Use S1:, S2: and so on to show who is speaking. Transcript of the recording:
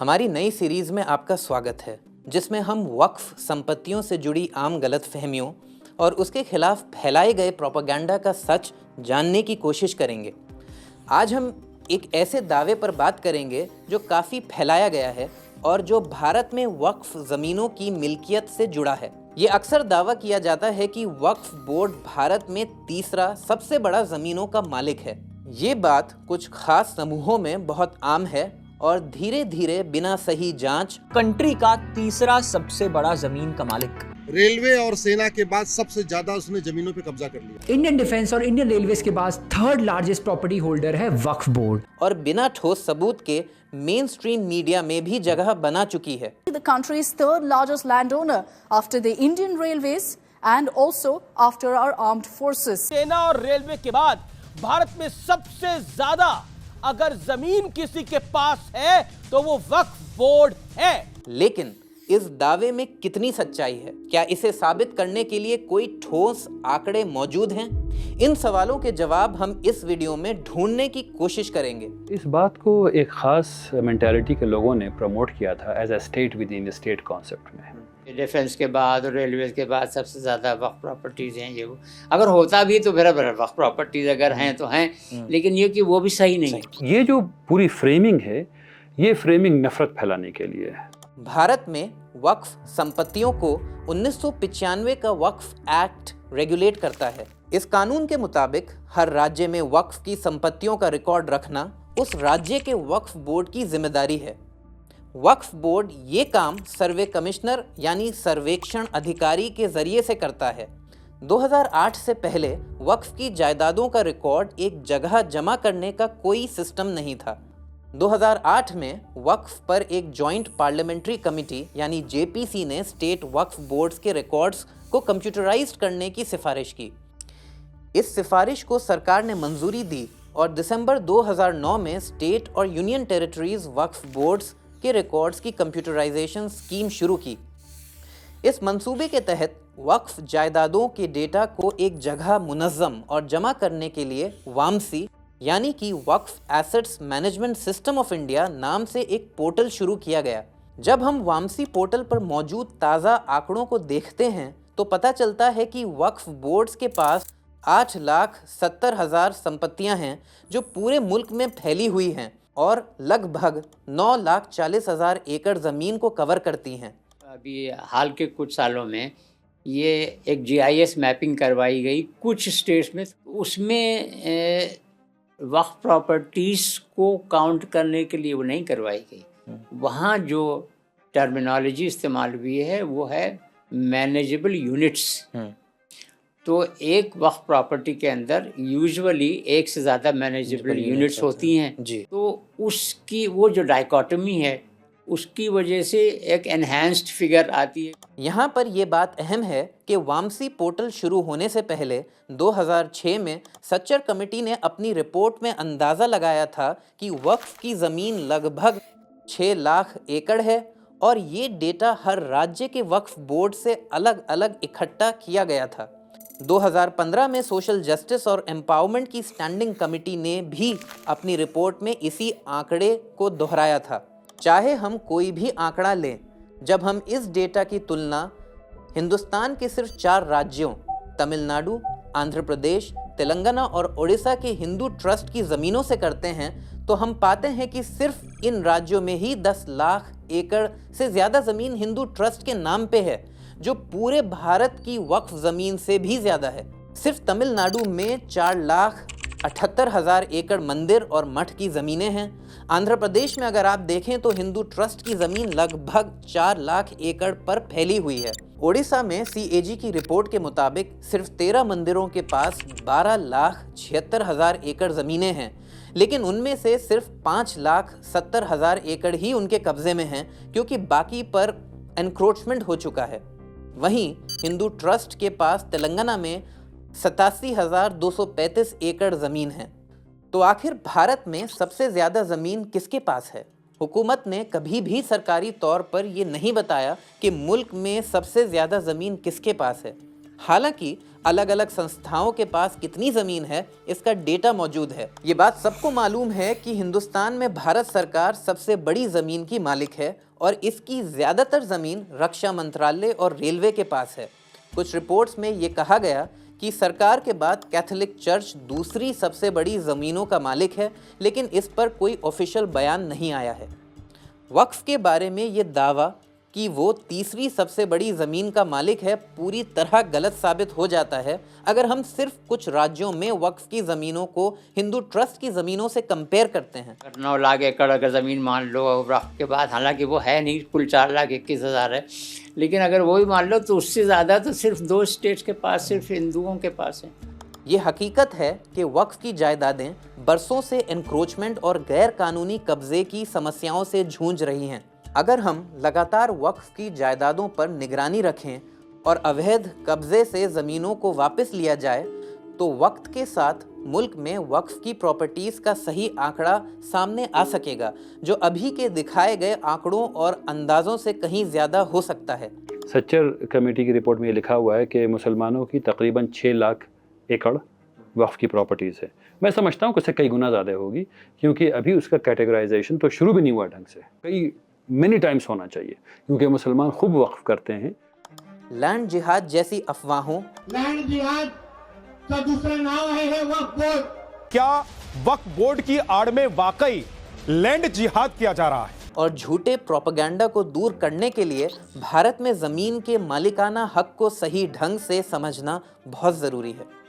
S1: हमारी नई सीरीज में आपका स्वागत है, जिसमें हम वक्फ संपत्तियों से जुड़ी आम गलतफहमियों और उसके खिलाफ फैलाए गए प्रोपेगेंडा का सच जानने की कोशिश करेंगे। आज हम एक ऐसे दावे पर बात करेंगे जो काफ़ी फैलाया गया है और जो भारत में वक्फ ज़मीनों की मिल्कियत से जुड़ा है। ये अक्सर दावा किया जाता है कि वक्फ बोर्ड भारत में तीसरा सबसे बड़ा ज़मीनों का मालिक है। ये बात कुछ खास समूहों में बहुत आम है और धीरे धीरे बिना सही जांच
S2: कंट्री का तीसरा सबसे बड़ा जमीन का मालिक।
S3: रेलवे और सेना के बाद सबसे ज्यादा उसने जमीनों पे कब्जा कर लिया।
S4: इंडियन डिफेंस और इंडियन रेलवेज के बाद थर्ड लार्जेस्ट प्रॉपर्टी होल्डर है वक्फ बोर्ड
S1: और बिना ठोस सबूत के मेन स्ट्रीम मीडिया में भी जगह बना चुकी है।
S5: The country's third largest landowner after the Indian Railways and also after our armed forces.
S6: सेना और रेलवे के बाद भारत में सबसे ज्यादा अगर जमीन किसी के पास है तो वो वक्फ बोर्ड है।
S1: लेकिन इस दावे में कितनी सच्चाई है? क्या इसे साबित करने के लिए कोई ठोस आंकड़े मौजूद हैं? इन सवालों के जवाब हम इस वीडियो में ढूंढने की कोशिश करेंगे।
S7: इस बात को एक खास मेंटालिटी के लोगों ने प्रमोट किया था as a state within state concept में।
S8: डिफेंस के बाद और रेलवे के बाद सबसे ज़्यादा वक्फ प्रॉपर्टीज़ हैं। ये अगर होता भी तो बराबर वक्फ प्रॉपर्टीज़ अगर हैं तो हैं, लेकिन ये कि वो भी सही नहीं है।
S7: ये जो पूरी फ्रेमिंग है, ये फ्रेमिंग नफरत फैलाने के लिए है।
S1: भारत में वक्फ संपत्तियों को 1995 का वक्फ एक्ट रेगुलेट करता है। इस कानून के मुताबिक हर राज्य में वक्फ की संपत्तियों का रिकॉर्ड रखना उस राज्य के वक्फ बोर्ड की जिम्मेदारी है। वक्फ बोर्ड ये काम सर्वे कमिश्नर यानी सर्वेक्षण अधिकारी के जरिए से करता है। 2008 से पहले वक्फ की जायदादों का रिकॉर्ड एक जगह जमा करने का कोई सिस्टम नहीं था। 2008 में वक्फ पर एक जॉइंट पार्लियामेंट्री कमेटी यानी जेपीसी ने स्टेट वक्फ बोर्ड्स के रिकॉर्ड्स को कंप्यूटराइज्ड करने की सिफारिश की। इस सिफारिश को सरकार ने मंजूरी दी और दिसंबर 2009 में स्टेट और यूनियन टेरिटरीज वक्फ बोर्ड्स के रिकॉर्ड्स की कंप्यूटराइजेशन स्कीम शुरू की। इस मंसूबे के तहत वक्फ जायदादों के डेटा को एक जगह मुनज़्ज़म और जमा करने के लिए वामसी यानी कि Waqf assets management system of India नाम से एक पोर्टल शुरू किया गया। जब हम वामसी पोर्टल पर मौजूद ताज़ा आंकड़ों को देखते हैं तो पता चलता है कि वक्फ बोर्ड्स के पास 8,70,000 संपत्तियां हैं जो पूरे मुल्क में फैली हुई हैं और लगभग 9,40,000 एकड़ ज़मीन को कवर करती हैं।
S8: अभी हाल के कुछ सालों में ये एक जीआईएस मैपिंग करवाई गई कुछ स्टेट्स में, उसमें वक्फ प्रॉपर्टीज़ को काउंट करने के लिए वो नहीं करवाई गई। वहाँ जो टर्मिनोलॉजी इस्तेमाल हुई है वो है मैनेजेबल यूनिट्स। तो एक वक्फ प्रॉपर्टी के अंदर यूजुअली एक से ज़्यादा मैनेजेबल यूनिट्स होती हैं जी। तो उसकी वो जो डाइकोटमी है उसकी वजह से एक एनहांस्ड फिगर आती है।
S1: यहाँ पर यह बात अहम है कि वामसी पोर्टल शुरू होने से पहले 2006 में सच्चर कमेटी ने अपनी रिपोर्ट में अंदाज़ा लगाया था कि वक्फ की ज़मीन लगभग 6 लाख एकड़ है और ये डेटा हर राज्य के वक्फ बोर्ड से अलग अलग इकट्ठा किया गया था। 2015 में सोशल जस्टिस और एम्पावरमेंट की स्टैंडिंग कमेटी ने भी अपनी रिपोर्ट में इसी आंकड़े को दोहराया था। चाहे हम कोई भी आंकड़ा लें, जब हम इस डेटा की तुलना हिंदुस्तान के सिर्फ 4 राज्यों तमिलनाडु, आंध्र प्रदेश, तेलंगाना और ओडिशा के हिंदू ट्रस्ट की ज़मीनों से करते हैं तो हम पाते हैं कि सिर्फ इन राज्यों में ही 10 लाख एकड़ से ज़्यादा ज़मीन हिंदू ट्रस्ट के नाम पे है, जो पूरे भारत की वक्फ ज़मीन से भी ज़्यादा है। सिर्फ तमिलनाडु में 4,78,000 एकड़ मंदिर और मठ की ज़मीनें हैं। आंध्र प्रदेश में अगर आप देखें तो हिंदू ट्रस्ट की ज़मीन लगभग 4 लाख एकड़ पर फैली हुई है। ओडिशा में सीएजी की रिपोर्ट के मुताबिक सिर्फ 13 मंदिरों के पास 12,76,000 एकड़ ज़मीनें हैं, लेकिन उनमें से सिर्फ 5,70,000 एकड़ ही उनके कब्ज़े में हैं क्योंकि बाकी पर एनक्रोचमेंट हो चुका है। वहीं हिंदू ट्रस्ट के पास तेलंगाना में 87,235 एकड़ ज़मीन है। तो आखिर भारत में सबसे ज़्यादा ज़मीन किसके पास है? हुकूमत ने कभी भी सरकारी तौर पर ये नहीं बताया कि मुल्क में सबसे ज़्यादा ज़मीन किसके पास है। हालांकि अलग अलग संस्थाओं के पास कितनी ज़मीन है इसका डेटा मौजूद है। ये बात सबको मालूम है कि हिंदुस्तान में भारत सरकार सबसे बड़ी ज़मीन की मालिक है और इसकी ज़्यादातर ज़मीन रक्षा मंत्रालय और रेलवे के पास है। कुछ रिपोर्ट्स में ये कहा गया कि सरकार के बाद कैथोलिक चर्च दूसरी सबसे बड़ी ज़मीनों का मालिक है, लेकिन इस पर कोई ऑफिशियल बयान नहीं आया है। वक्फ के बारे में ये दावा कि वो तीसरी सबसे बड़ी ज़मीन का मालिक है पूरी तरह गलत साबित हो जाता है अगर हम सिर्फ कुछ राज्यों में वक्फ की ज़मीनों को हिंदू ट्रस्ट की ज़मीनों से कंपेयर करते हैं।
S8: 9 लाख एकड़ अगर ज़मीन मान लो वक्फ के बाद, हालांकि वो है नहीं, कुल 4,21,000 है, लेकिन अगर वो भी मान लो तो उससे ज़्यादा तो सिर्फ 2 स्टेट्स के पास, सिर्फ हिंदुओं के पास है।
S1: ये हकीकत है कि वक्फ की जायदादें बरसों से एनक्रोचमेंट और गैर कानूनी कब्जे की समस्याओं से जूझ रही हैं। अगर हम लगातार वक्फ की जायदादों पर निगरानी रखें और अवैध कब्जे से ज़मीनों को वापस लिया जाए तो वक्त के साथ मुल्क में वक्फ की प्रॉपर्टीज़ का सही आंकड़ा सामने आ सकेगा, जो अभी के दिखाए गए आंकड़ों और अंदाज़ों से कहीं ज़्यादा हो सकता है।
S7: सच्चर कमेटी की रिपोर्ट में ये लिखा हुआ है कि मुसलमानों की तकरीबन 6 लाख एकड़ वक्फ की प्रॉपर्टीज़ है। मैं समझता हूँ कि उससे कई गुना ज़्यादा होगी, क्योंकि अभी उसका कैटेगराइजेशन तो शुरू भी नहीं हुआ ढंग से, कई मेनी टाइम्स होना चाहिए, क्योंकि मुसलमान खूब वक्फ करते हैं।
S1: लैंड जिहाद जैसी अफवाहों,
S9: लैंड जिहाद का दूसरा नाम है वक्फ बोर्ड।
S10: क्या वक्फ बोर्ड की आड़ में वाकई लैंड जिहाद किया जा रहा है?
S1: और झूठे प्रोपेगेंडा को दूर करने के लिए भारत में ज़मीन के मालिकाना हक को सही ढंग से समझना बहुत ज़रूरी है।